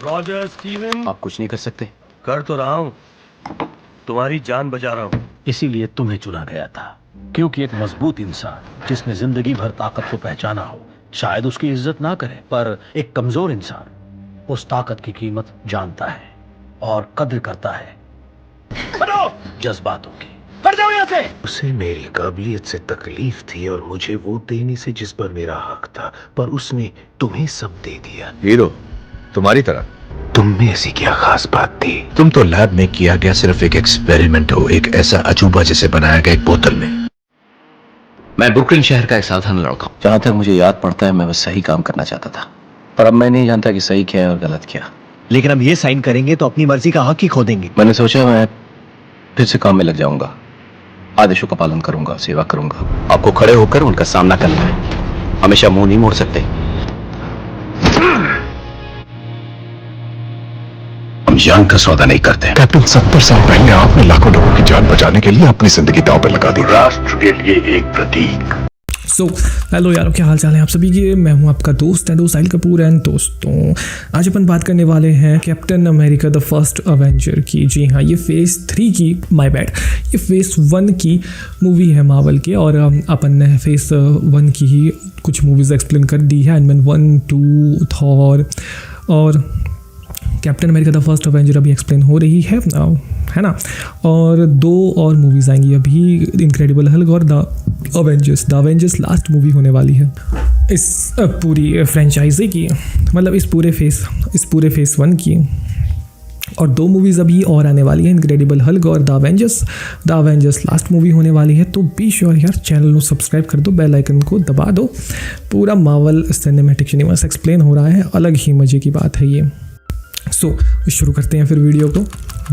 Roger Steven, आप कुछ नहीं कर सकते। कर तो रहा हूँ, तुम्हारी जान बचा रहा हूँ। इसीलिए तुम्हें चुना गया था, क्योंकि एक मजबूत इंसान जिसने जिंदगी भर ताकत को पहचाना हो शायद उसकी इज्जत ना करे, पर एक कमजोर इंसान उस ताकत की कीमत जानता है और कद्र करता है जज्बातों की। हट जाओ यहाँ से। उसे मेरी काबिलियत से तकलीफ थी और मुझे वो देने से जिस पर मेरा हक था, पर उसने तुम्हें सब दे दिया। हीरो तुम्हारी तरह। तुम में ऐसी क्या खास बात थी? तुम तो लैब में किया गया सिर्फ एक एक्सपेरिमेंट हो, एक ऐसा अजूबा जिसे बनाया गया एक बोतल में। मैं ब्रुकलिन शहर का एक साधारण लड़का हूं। जहां तक मुझे याद पड़ता है मैं बस सही काम करना चाहता था, पर अब मैं नहीं जानता कि सही क्या है और गलत क्या। लेकिन अब ये साइन करेंगे तो अपनी मर्जी का हक ही खो देंगे। मैंने सोचा मैं फिर से काम में लग जाऊंगा, आदेशों का पालन करूंगा, सेवा करूंगा। आपको खड़े होकर उनका सामना करना है, हमेशा मुंह नहीं मोड़ सकते। हम जान का सौदा नहीं करते। कैप्टन 70 साल पहले आपने लाखों लोगों की जान बचाने के लिए अपनी जिंदगी दांव पे लगा दी। राष्ट्र के लिए एक प्रतीक। सो हेलो यारों, क्या हाल चाल है आप सभी की। मैं हूं आपका दोस्त एंड साहिल कपूर। एंड दोस्तों आज अपन बात करने वाले हैं captain America the first Avenger की। जी हाँ, ये फेज़ 3 की, माय बैड, ये फेज़ 1 की मूवी है मार्वल की। और अपन ने फेज़ 1 की ही कुछ मूवीज़ एक्सप्लेन कर दी है, आयरन मैन 1, 2, थॉर और captain America the first Avenger अभी एक्सप्लेन हो रही है ना। और 2 और मूवीज़ आएंगी अभी, इनक्रेडिबल हल्क और द अवेंजर्स लास्ट मूवी होने वाली है इस पूरी फ्रेंचाइजी की, मतलब इस पूरे फेज़ 1 की। और 2 मूवीज़ अभी और आने वाली है, इनक्रेडिबल हल्क और द अवेंजर्स लास्ट मूवी होने वाली है। तो बी श्योर यार, चैनल को सब्सक्राइब कर दो, बेल आइकन को दबा दो। पूरा मार्वल सिनेमैटिक यूनिवर्स एक्सप्लेन हो रहा है, अलग ही मज़े की बात है ये। शुरू करते हैं फिर वीडियो को।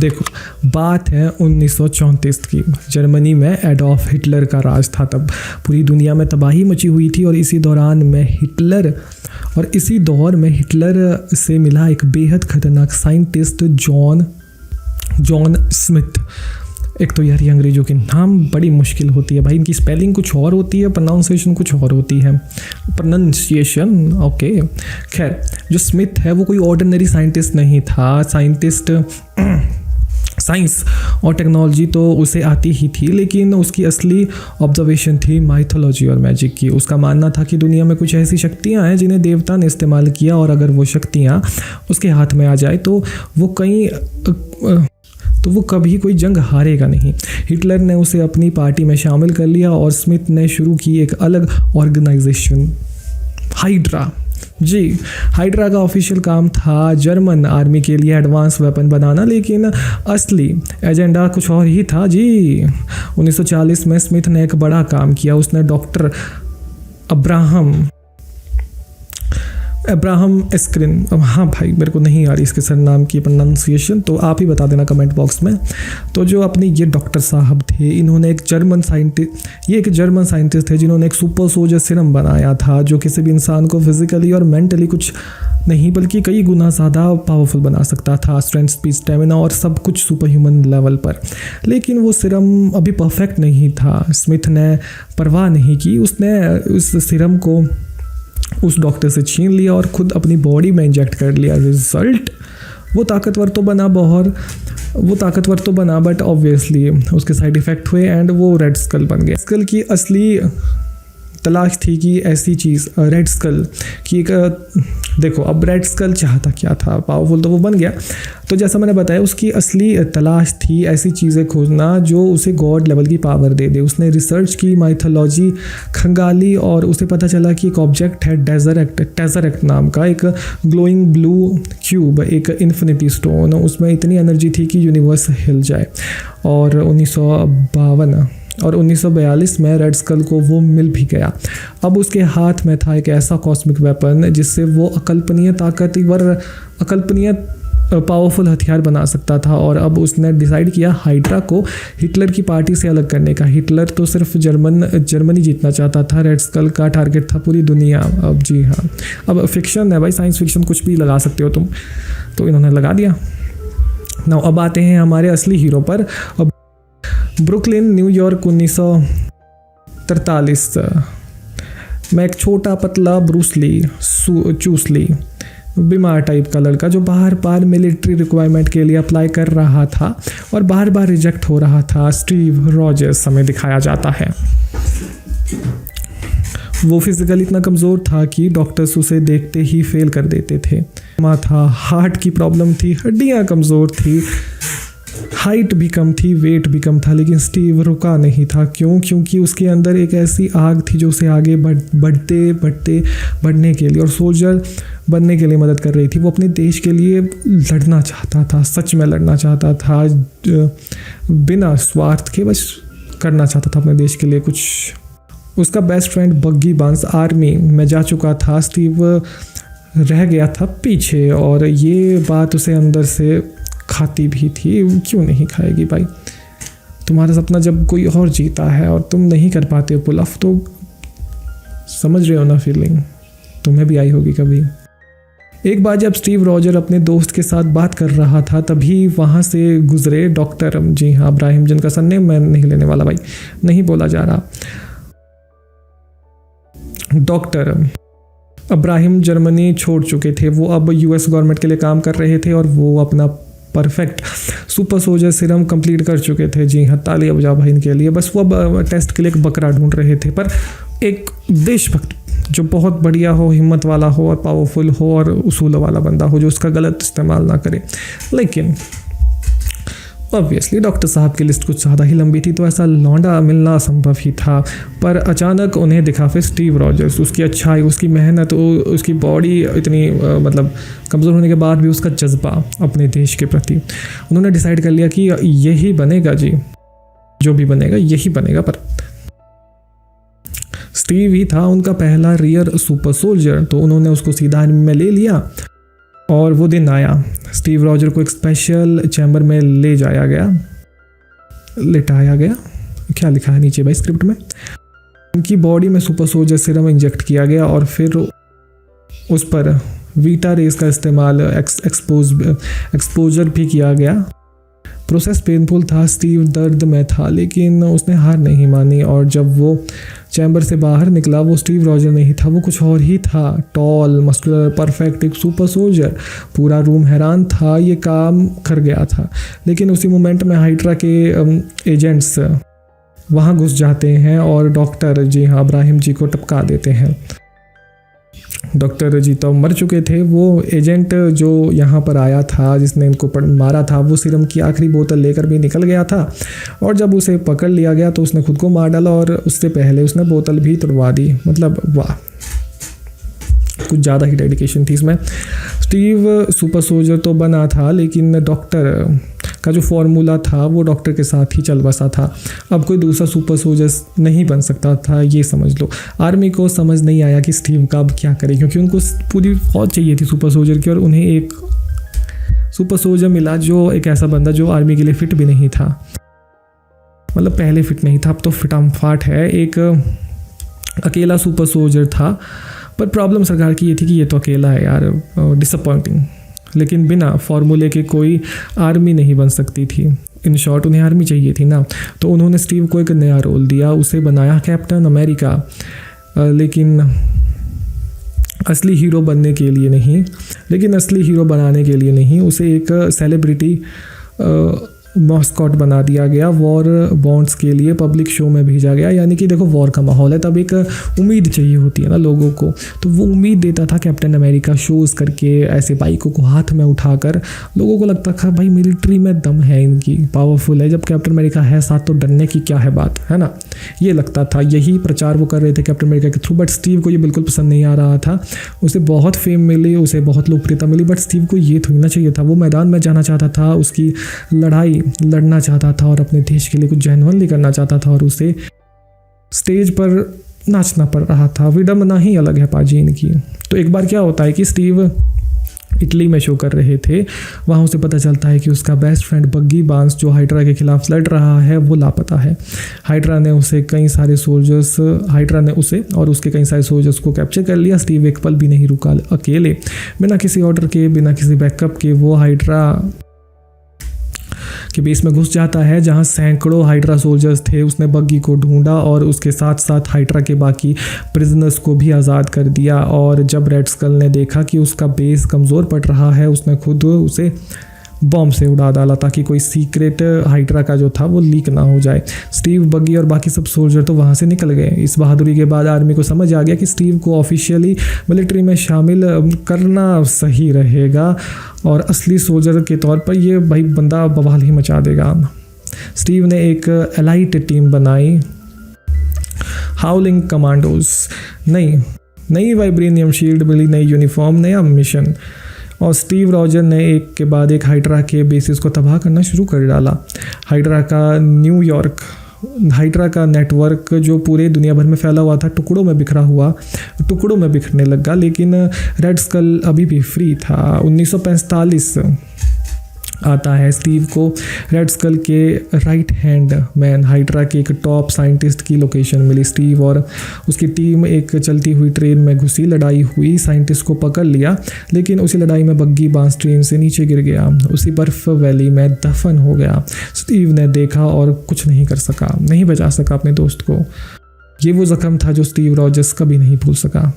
देखो, बात है 1934 की। जर्मनी में एडॉल्फ हिटलर का राज था। तब पूरी दुनिया में तबाही मची हुई थी और इसी दौर में हिटलर से मिला एक बेहद खतरनाक साइंटिस्ट जॉन स्मिथ। एक तो यार ये अंग्रेज़ों के नाम बड़ी मुश्किल होती है भाई, इनकी स्पेलिंग कुछ और होती है, प्रोनाउंसिएशन कुछ और होती है। ओके, खैर जो स्मिथ है वो कोई ऑर्डिनरी साइंटिस्ट नहीं था। साइंस और टेक्नोलॉजी तो उसे आती ही थी, लेकिन उसकी असली ऑब्जर्वेशन थी माइथोलॉजी और मैजिक की। उसका मानना था कि दुनिया में कुछ ऐसी शक्तियां हैं जिन्हें देवता ने इस्तेमाल किया, और अगर वो शक्तियां उसके हाथ में आ जाए तो वो कभी कोई जंग हारेगा नहीं। हिटलर ने उसे अपनी पार्टी में शामिल कर लिया और स्मिथ ने शुरू की एक अलग ऑर्गेनाइजेशन, हाइड्रा। जी, हाइड्रा का ऑफिशियल काम था जर्मन आर्मी के लिए एडवांस वेपन बनाना, लेकिन असली एजेंडा कुछ और ही था। जी, 1940 में स्मिथ ने एक बड़ा काम किया। उसने डॉक्टर अब्राहम एस्क्रिन, हाँ भाई मेरे को नहीं आ रही इसके सरनाम की प्रोनाउंसिएशन, तो आप ही बता देना कमेंट बॉक्स में। तो जो अपने ये डॉक्टर साहब थे, इन्होंने एक जर्मन साइंटिस्ट थे जिन्होंने एक सुपर सोल्जर सीरम बनाया था, जो किसी भी इंसान को फिजिकली और मेंटली कुछ नहीं बल्कि कई गुना ज़्यादा पावरफुल बना सकता था। स्ट्रेंथ, स्पीड, स्टेमिना और सब कुछ सुपर ह्यूमन लेवल पर। लेकिन वो सीरम अभी परफेक्ट नहीं था। स्मिथ ने परवाह नहीं की, उसने उस सीरम को उस डॉक्टर से छीन लिया और खुद अपनी बॉडी में इंजेक्ट कर लिया। रिजल्ट, वो ताकतवर तो बना बट ऑब्वियसली उसके साइड इफ़ेक्ट हुए एंड वो रेड स्कल बन गया। स्कल की असली तलाश थी कि ऐसी चीज़ रेड स्कल की एक देखो, अब रेड स्कल चाहता क्या था, पावरफुल तो वो बन गया। तो जैसा मैंने बताया, उसकी असली तलाश थी ऐसी चीज़ें खोजना जो उसे गॉड लेवल की पावर दे दे। उसने रिसर्च की, माइथोलॉजी खंगाली और उसे पता चला कि एक ऑब्जेक्ट है टेजरेक्ट नाम का, एक ग्लोइंग ब्लू क्यूब, एक इन्फिनिटी स्टोन। उसमें इतनी एनर्जी थी कि यूनिवर्स हिल जाए। और 1942 में रेड स्कल को वो मिल भी गया। अब उसके हाथ में था एक ऐसा कॉस्मिक वेपन जिससे वो अकल्पनीय पावरफुल हथियार बना सकता था। और अब उसने डिसाइड किया हाइड्रा को हिटलर की पार्टी से अलग करने का। हिटलर तो सिर्फ जर्मनी जीतना चाहता था, रेड स्कल का टारगेट था पूरी दुनिया। अब जी हाँ, अब फिक्शन है भाई, साइंस फिक्शन कुछ भी लगा सकते हो तुम, तो इन्होंने लगा दिया। नाउ अब आते हैं हमारे असली हीरो पर। ब्रुकलिन, न्यूयॉर्क, 1943 में एक छोटा पतला ब्रूस ली बीमार टाइप का लड़का जो बार बार मिलिट्री रिक्वायरमेंट के लिए अप्लाई कर रहा था और बार बार रिजेक्ट हो रहा था, स्टीव रॉजर्स हमें दिखाया जाता है। वो फिजिकली इतना कमज़ोर था कि डॉक्टर्स उसे देखते ही फेल कर देते थे। था, हार्ट की प्रॉब्लम थी, हड्डियाँ कमज़ोर थी, हाइट भी कम थी, वेट भी कम था, लेकिन स्टीव रुका नहीं था। क्यों? क्योंकि उसके अंदर एक ऐसी आग थी जो उसे आगे बढ़ने के लिए और सोल्जर बनने के लिए मदद कर रही थी। वो अपने देश के लिए लड़ना चाहता था, सच में लड़ना चाहता था, बिना स्वार्थ के बस करना चाहता था अपने देश के लिए कुछ। उसका बेस्ट फ्रेंड बग्गी बांस आर्मी में जा चुका था, स्टीव रह गया था पीछे, और ये बात उसे अंदर से खाती भी थी। क्यों नहीं खाएगी भाई? तुम्हारा सपना जब कोई और जीता है और तुम नहीं कर पाते हो पुल ऑफ, तो समझ रहे हो ना फीलिंग? तुम्हें भी आई होगी कभी। एक बार जब स्टीव रॉजर अपने दोस्त के साथ बात कर रहा था, तभी वहाँ से गुजरे डॉक्टर, जी हाँ अब्राहिम, जिनका सरनेम मैं नहीं लेने वाला भाई, नहीं बोला जा रहा। डॉक्टर अब्राहिम जर्मनी छोड़ चुके थे, वो अब यूएस गवर्नमेंट के लिए काम कर रहे थे और वो अपना perfect super soldier serum complete कर चुके थे। जी हाँ, तालियां बजाओ भाई इनके लिए। बस वो अब टेस्ट के लिए एक बकरा ढूंढ रहे थे, पर एक देशभक्त जो बहुत बढ़िया हो, हिम्मत वाला हो और पावरफुल हो और उसूल वाला बंदा हो, जो उसका गलत इस्तेमाल ना करे। लेकिन ऑब्वियसली डॉक्टर साहब की लिस्ट कुछ ज़्यादा ही लंबी थी, तो ऐसा लौंडा मिलना संभव ही था। पर अचानक उन्हें दिखा फिर स्टीव रॉजर्स, उसकी अच्छाई, उसकी मेहनत, उसकी बॉडी इतनी मतलब कमज़ोर होने के बाद भी उसका जज्बा अपने देश के प्रति। उन्होंने डिसाइड कर लिया कि यही बनेगा जी, जो भी बनेगा यही बनेगा। पर स्टीव ही था उनका पहला रियल सुपर सोल्जर, तो उन्होंने उसको सीधा आर्मी में ले लिया। और वो दिन आया, स्टीव रॉजर को एक स्पेशल चैम्बर में ले जाया गया, लिटाया गया, क्या लिखा है नीचे भाई स्क्रिप्ट में, उनकी बॉडी में सुपर सोल्जर सीरम इंजेक्ट किया गया और फिर उस पर वीटा रेस का इस्तेमाल, एक्सपोजर भी किया गया। प्रोसेस पेनफुल था, स्टीव दर्द में था, लेकिन उसने हार नहीं मानी। और जब वो चैम्बर से बाहर निकला, वो स्टीव रॉजर नहीं था, वो कुछ और ही था। टॉल, मस्कुलर, परफेक्ट, एक सुपर सोल्जर। पूरा रूम हैरान था, ये काम कर गया था। लेकिन उसी मोमेंट में हाइड्रा के एजेंट्स वहाँ घुस जाते हैं और डॉक्टर, जी हाँ अब्राहिम जी को टपका देते हैं। डॉक्टर जी तो मर चुके थे। वो एजेंट जो यहाँ पर आया था, जिसने इनको मारा था, वो सीरम की आखिरी बोतल लेकर भी निकल गया था। और जब उसे पकड़ लिया गया तो उसने खुद को मार डाला और उससे पहले उसने बोतल भी तोड़वा दी। मतलब वाह, कुछ ज़्यादा ही डेडिकेशन थी इसमें। स्टीव सुपर सोल्जर तो बना था, लेकिन डॉक्टर का जो फॉर्मूला था वो डॉक्टर के साथ ही चल बसा था। अब कोई दूसरा सुपर सोल्जर नहीं बन सकता था, ये समझ लो। आर्मी को समझ नहीं आया कि स्टीव का अब क्या करे, क्योंकि उनको पूरी फौज चाहिए थी सुपर सोल्जर की, और उन्हें एक सुपर सोल्जर मिला जो एक ऐसा बंदा जो आर्मी के लिए फिट भी नहीं था। मतलब पहले फिट नहीं था, अब तो फिटामफाट है। एक अकेला सुपर सोल्जर था, पर प्रॉब्लम सरकार की ये थी कि ये तो अकेला है यार, डिसअपॉइंटिंग। लेकिन बिना फॉर्मूले के कोई आर्मी नहीं बन सकती थी। इन शॉर्ट उन्हें आर्मी चाहिए थी ना, तो उन्होंने स्टीव को एक नया रोल दिया, उसे बनाया कैप्टन अमेरिका। लेकिन असली हीरो बनने के लिए नहीं, लेकिन असली हीरो बनाने के लिए नहीं, उसे एक सेलिब्रिटी मॉस्कॉट बना दिया गया। वॉर बॉन्ड्स के लिए पब्लिक शो में भेजा गया। यानी कि देखो वॉर का माहौल है, तब एक उम्मीद चाहिए होती है ना लोगों को, तो वो उम्मीद देता था कैप्टन अमेरिका शोज़ करके, ऐसे बाइकों को हाथ में उठाकर। लोगों को लगता था भाई मिलिट्री में दम है इनकी, पावरफुल है, जब कैप्टन अमेरिका है साथ तो डरने की क्या है बात, है ना, ये लगता था। यही प्रचार वो कर रहे थे कैप्टन अमेरिका के थ्रू। बट स्टीव को ये बिल्कुल पसंद नहीं आ रहा था। उसे बहुत फेम मिली, उसे बहुत लोकप्रियता मिली, बट स्टीव को ये थोड़ी ना चाहिए था। वो मैदान में जाना चाहता था, उसकी लड़ाई लड़ना चाहता था और अपने देश के लिए कुछ जेन्युइनली करना चाहता था, और उसे स्टेज पर नाचना पड़ रहा था। विडम्बना ही अलग है पाजी इनकी। तो एक बार क्या होता है कि स्टीव इटली में शो कर रहे थे, वहाँ उसे पता चलता है कि उसका बेस्ट फ्रेंड बग्गी बांस, जो हाइड्रा के खिलाफ लड़ रहा है, वो लापता है। हाइड्रा ने उसे और उसके कई सारे सोल्जर्स को कैप्चर कर लिया। स्टीव एक पल भी नहीं रुका, अकेले बिना किसी ऑर्डर के, बिना किसी बैकअप के वो हाइड्रा के बेस में घुस जाता है जहां सैकड़ों हाइड्रा सोल्जर्स थे। उसने बग्गी को ढूंढा और उसके साथ साथ हाइड्रा के बाकी प्रिजनर्स को भी आज़ाद कर दिया। और जब रेड स्कल ने देखा कि उसका बेस कमज़ोर पड़ रहा है, उसने खुद उसे बॉम्ब से उड़ा डाला ताकि कोई सीक्रेट हाइड्रा का जो था वो लीक ना हो जाए। स्टीव, बग्गी और बाकी सब सोल्जर तो वहाँ से निकल गए। इस बहादुरी के बाद आर्मी को समझ आ गया कि स्टीव को ऑफिशियली मिलिट्री में शामिल करना सही रहेगा और असली सोल्जर के तौर पर ये भाई बंदा बवाल ही मचा देगा। स्टीव ने एक एलाइट टीम बनाई, हाउलिंग कमांडोज। नई वाइब्रेनियम शील्ड मिली, नई यूनिफॉर्म, नया मिशन, और स्टीव रॉजर ने एक के बाद एक हाइड्रा के बेसिस को तबाह करना शुरू कर डाला। हाइड्रा का नेटवर्क जो पूरे दुनिया भर में फैला हुआ था टुकड़ों में बिखरने लगा। लेकिन रेड स्कल अभी भी फ्री था। 1945 आता है। स्टीव को रेड स्कल के राइट हैंड मैन, हाइड्रा के एक टॉप साइंटिस्ट की लोकेशन मिली। स्टीव और उसकी टीम एक चलती हुई ट्रेन में घुसी, लड़ाई हुई, साइंटिस्ट को पकड़ लिया, लेकिन उसी लड़ाई में बग्गी बांस ट्रेन से नीचे गिर गया, उसी बर्फ वैली में दफन हो गया। स्टीव ने देखा और कुछ नहीं कर सका, नहीं बचा सका अपने दोस्त को। ये वो जख्म था जो स्टीव रॉजर्स कभी नहीं भूल सका।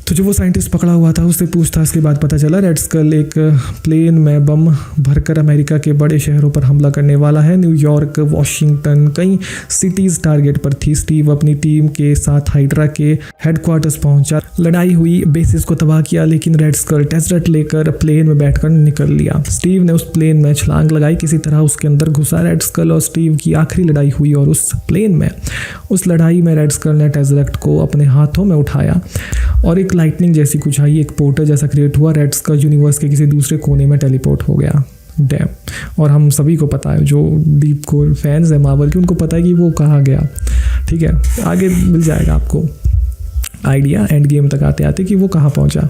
तो जो वो साइंटिस्ट पकड़ा हुआ था उससे पूछताछ के बाद पता चला रेड स्कल एक प्लेन में बम भरकर अमेरिका के बड़े शहरों पर हमला करने वाला है। न्यूयॉर्क, वॉशिंगटन, कई सिटीज़ टारगेट पर थी। स्टीव अपनी टीम के साथ हाइड्रा के हेडक्वार्टर्स पहुंचा, लड़ाई हुई, बेसिस को तबाह किया, लेकिन रेड स्कल टेजरेट लेकर प्लेन में बैठकर निकल लिया। स्टीव ने उस प्लेन में छलांग लगाई, किसी तरह उसके अंदर घुसा। रेड स्कल और स्टीव की आखिरी लड़ाई हुई और उस लड़ाई में रेड स्कल ने टेजरेट को अपने हाथों में उठाया और एक लाइटनिंग जैसी कुछ आई, एक पोर्टल जैसा क्रिएट हुआ। रेड स्कल यूनिवर्स के किसी दूसरे कोने में टेलीपोर्ट हो गया। डैम। और हम सभी को पता है, जो डीप कोर फैंस है मार्वल के, उनको पता है कि वो कहाँ गया। ठीक है, आगे मिल जाएगा आपको आइडिया एंड गेम तक आते आते कि वो कहाँ पहुँचा।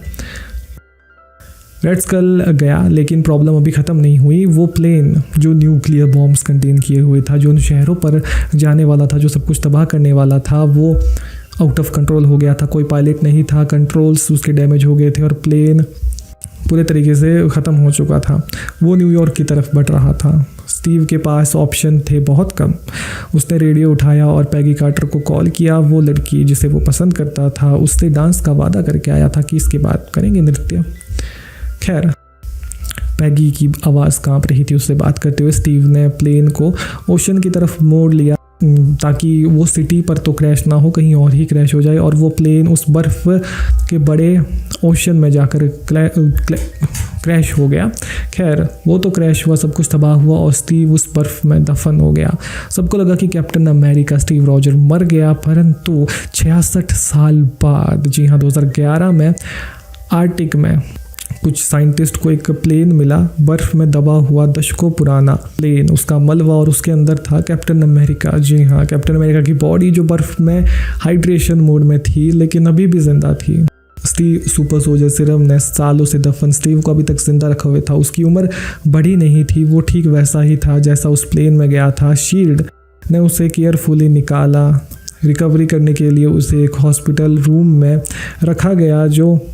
रेड स्कल गया, लेकिन प्रॉब्लम अभी ख़त्म नहीं हुई। वो प्लेन जो न्यूक्लियर बॉम्ब्स कंटेन किए हुए था, जो उन शहरों पर जाने वाला था, जो सब कुछ तबाह करने वाला था, वो आउट ऑफ कंट्रोल हो गया था। कोई पायलट नहीं था, कंट्रोल्स उसके डैमेज हो गए थे और प्लेन पूरे तरीके से ख़त्म हो चुका था। वो न्यूयॉर्क की तरफ बढ़ रहा था। स्टीव के पास ऑप्शन थे बहुत कम। उसने रेडियो उठाया और पैगी कार्टर को कॉल किया। वो लड़की जिसे वो पसंद करता था उससे डांस का वादा करके आया था कि इसके बाद करेंगे नृत्य। खैर, पैगी की आवाज़ कांप रही थी उससे बात करते हुए। स्टीव ने प्लेन को ओशन की तरफ मोड़ लिया ताकि वो सिटी पर तो क्रैश ना हो, कहीं और ही क्रैश हो जाए, और वो प्लेन उस बर्फ़ के बड़े ओशन में जाकर क्रैश हो गया। खैर, वो तो क्रैश हुआ, सब कुछ तबाह हुआ और स्टीव उस बर्फ़ में दफन हो गया। सबको लगा कि कैप्टन अमेरिका स्टीव रॉजर मर गया, परंतु 66 साल बाद, जी हाँ 2011 में, आर्टिक में कुछ साइंटिस्ट को एक प्लेन मिला, बर्फ में दबा हुआ दशकों पुराना प्लेन, उसका मलबा, और उसके अंदर था कैप्टन अमेरिका। जी हाँ, कैप्टन अमेरिका की बॉडी जो बर्फ में हाइड्रेशन मोड में थी लेकिन अभी भी जिंदा थी। स्टीव सुपर सोल्जर सीरम ने सालों से दफन स्टीव को अभी तक जिंदा रखा हुआ था। उसकी उम्र बढ़ी नहीं थी, वो ठीक वैसा ही था जैसा उस प्लेन में गया था। शील्ड ने उसे केयरफुली निकाला। रिकवरी करने के लिए उसे एक हॉस्पिटल रूम में रखा गया जो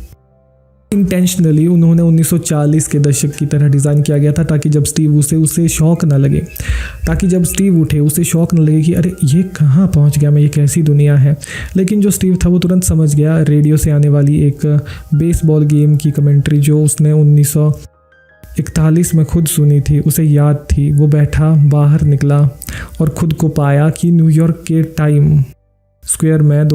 इंटेंशनली उन्होंने 1940 के दशक की तरह डिज़ाइन किया गया था, ताकि जब स्टीव उसे शौक ना लगे, ताकि जब स्टीव उठे उसे शौक ना लगे कि अरे ये कहाँ पहुँच गया मैं, ये कैसी दुनिया है। लेकिन जो स्टीव था वो तुरंत समझ गया। रेडियो से आने वाली एक बेसबॉल गेम की कमेंट्री जो उसने 1941 में खुद सुनी थी उसे याद थी। वो बैठा, बाहर निकला और खुद को पाया कि न्यूयॉर्क के टाइम स्क्वायर में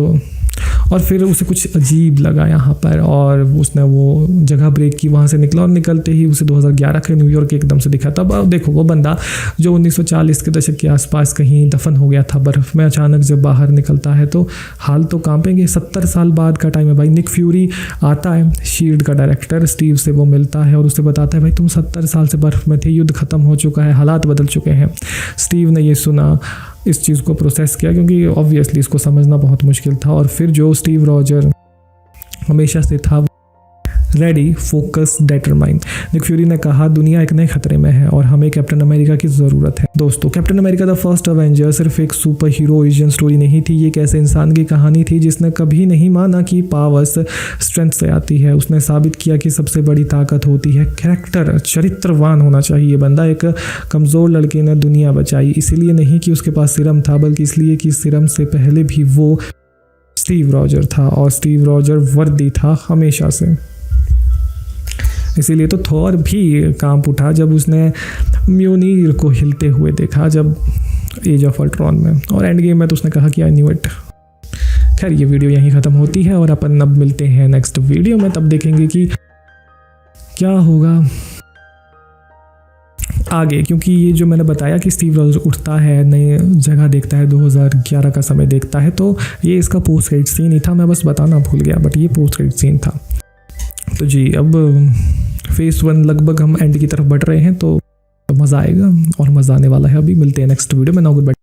और फिर उसे कुछ अजीब लगा यहाँ पर, और उसने वो जगह ब्रेक की, वहाँ से निकला और निकलते ही उसे 2011 के न्यूयॉर्क एकदम से दिखा। तब अब देखो, वो बंदा जो 1940 के दशक के आसपास कहीं दफन हो गया था बर्फ़ में, अचानक जब बाहर निकलता है तो हाल तो कांपेंगे। 70 साल बाद का टाइम है भाई। निक फ्यूरी आता है, शील्ड का डायरेक्टर, स्टीव से वो मिलता है और उसे बताता है भाई तुम 70 साल से बर्फ़ में थे, युद्ध ख़त्म हो चुका है, हालात बदल चुके हैं। स्टीव ने ये सुना, इस चीज़ को प्रोसेस किया, क्योंकि ऑब्वियसली इसको समझना बहुत मुश्किल था। और फिर जो स्टीव रॉजर हमेशा से था, ready, focus, determine. Nick Fury ने कहा दुनिया एक नए खतरे में है और हमें कैप्टन अमेरिका की ज़रूरत है। दोस्तों, captain America the first Avenger सिर्फ एक सुपर हीरो ओरिजिन स्टोरी नहीं थी, ये एक ऐसे इंसान की कहानी थी जिसने कभी नहीं माना कि पावर्स स्ट्रेंथ से आती है। उसने साबित किया कि सबसे बड़ी ताकत होती है कैरेक्टर, चरित्रवान होना चाहिए बंदा। एक कमज़ोर लड़के ने दुनिया बचाई, इसीलिए नहीं कि उसके पास सीरम था, बल्कि इसलिए कि सीरम से पहले भी वो स्टीव रॉजर था और स्टीव रॉजर वर्दी था हमेशा से। इसीलिए तो थॉर भी कांप उठा जब उसने म्यूनीर को हिलते हुए देखा, जब एज ऑफ अल्ट्रॉन में, और एंड गेम में तो उसने कहा कि आई न्यू इट। खैर, ये वीडियो यहीं ख़त्म होती है और अपन अब मिलते हैं नेक्स्ट वीडियो में। तब देखेंगे कि क्या होगा आगे, क्योंकि ये जो मैंने बताया कि स्टीव रॉजर उठता है, नई जगह देखता है, 2011 का समय देखता है, तो ये इसका पोस्ट क्रेडिट सीन ही था। मैं बस बताना भूल गया, बट ये पोस्ट क्रेडिट सीन था। तो जी, अब फेज 1 लगभग हम एंड की तरफ बढ़ रहे हैं, तो मज़ा आएगा और मज़ा आने वाला है। अभी मिलते हैं नेक्स्ट वीडियो में। Now good bye.